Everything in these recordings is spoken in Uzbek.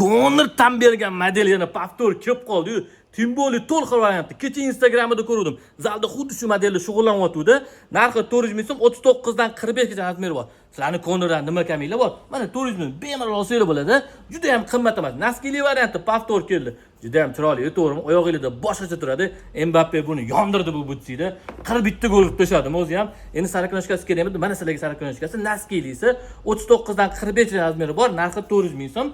Konor tan bergan model yana повтор kelib qoldi-yu. Tем более to'liq variantda. Kecha Instagramda ko'rdim. Zalda xuddi shu modelda shug'ullanyapti-da. Narxi 400 ming so'm, 39 dan 45 gacha razmeri bor. Sizlarni Konordan nima kaminglar bor? Mana 400 ming bemalol olsanglar bo'ladi. Juda ham qimmat emas. Naskili variantda повтор keldi. Juda ham chiroyli, to'g'rimi? Oyog'ingizda boshqacha turadi. Mbappe buni yondirdi bu butsida. 41 ta gol urib tashladi o'zi ham. Endi sariqnoshkasi kerakmi? Mana sizlarga sariqnoshkasi Naskilisi 39 dan 45 razmeri bor. Narxi 400 ming so'm.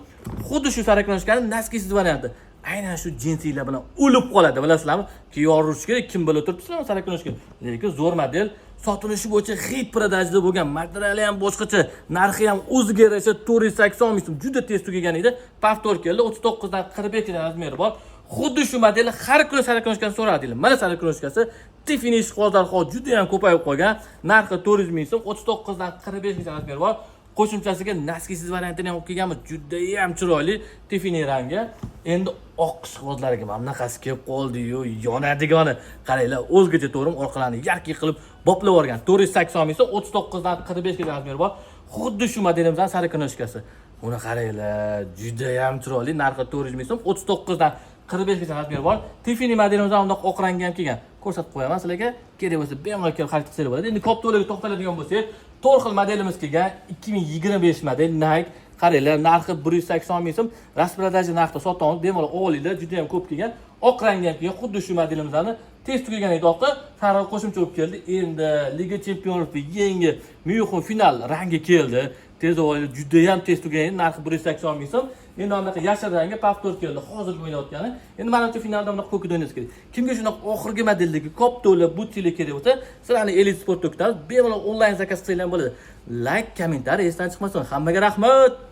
Xuddi shu sariqnoshkani Naskisiz varianti. Aynan shu jinsilar bilan o'lib qoladi, bilasizlarmi? Ki yorilish kerak, kim bila turibsizlar sariqnoshka. Lekin zo'r model, sotilishi bo'yicha hit продажda bo'lgan, materiali ham boshqacha, narxi ham o'ziga yarasha 480 ming so'm. Juda tez tugagan edi. повтор keldi, 39 dan 45 razmeri bor. Xuddi shu modelni har kuni sariqnoshkani so'radinglar. Mana sariqnoshkasi Tiffany ishqozlarxo juda ham ko'payib qolgan. Narxi 400 ming so'm, 39 dan 45 razmeri bor. Qo'shimchasiga naskisiz variantini ham kelganmiz. Juda ham chiroyli Tiffany rangi. Endi oq ishqozlariga mana bunaqasi kelib qoldi-yu, yonadigani. Qaranglar, o'zgacha to'rim orqalarini yarki qilib boplab yuborgan. 480 ming so'm, 39 dan 45 ga razmeri bor. Xuddi shu modelimizdan sariqnoshkasi. Buni qaranglar, juda ham chiroyli. Narxi 400 ming so'm, 39 dan 45 gacha razmeri bor. Tiffany modelimizdan undoq oq rangi ham kelgan. Ko'rsatib qo'yaman sizlarga. Kerak bo'lsa bemalol kelib xarid qilsangiz bo'ladi. Endi kop to'laga to'xtaladigan bo'lsak, 4 xil modelimiz kelgan. 2025 model Nike. Qaranglar, narxi 180 ming so'm. Rasprodaja narxda sotamiz. Bemalol olinglar, juda ham ko'p kelgan. Oq rangi ham kelgan. Xuddi shu modelimizdan tez tugagan edi oqqa. Sariq qo'shimcha olib keldi. Endi Liga Chempionlar yangi muhim final rangi keldi. Tez olinglar, juda ham tez tugagan. Narxi 180 ming so'm. Endi bunaqa yashil rangi повтор keldi. Hozir o'ynayotgani. Endi mana shu finalda bunaqa ko'kida o'ynash kerak. Kimga shunaqa oxirgi modeldagi kop to'la butchilik kerak bo'lsa, sizlarni Elite Sportda kutamiz. Bemalol onlayn zakaz qilsanglar bo'ladi. Like, kommentariy esdan chiqmasin. Hammaga rahmat.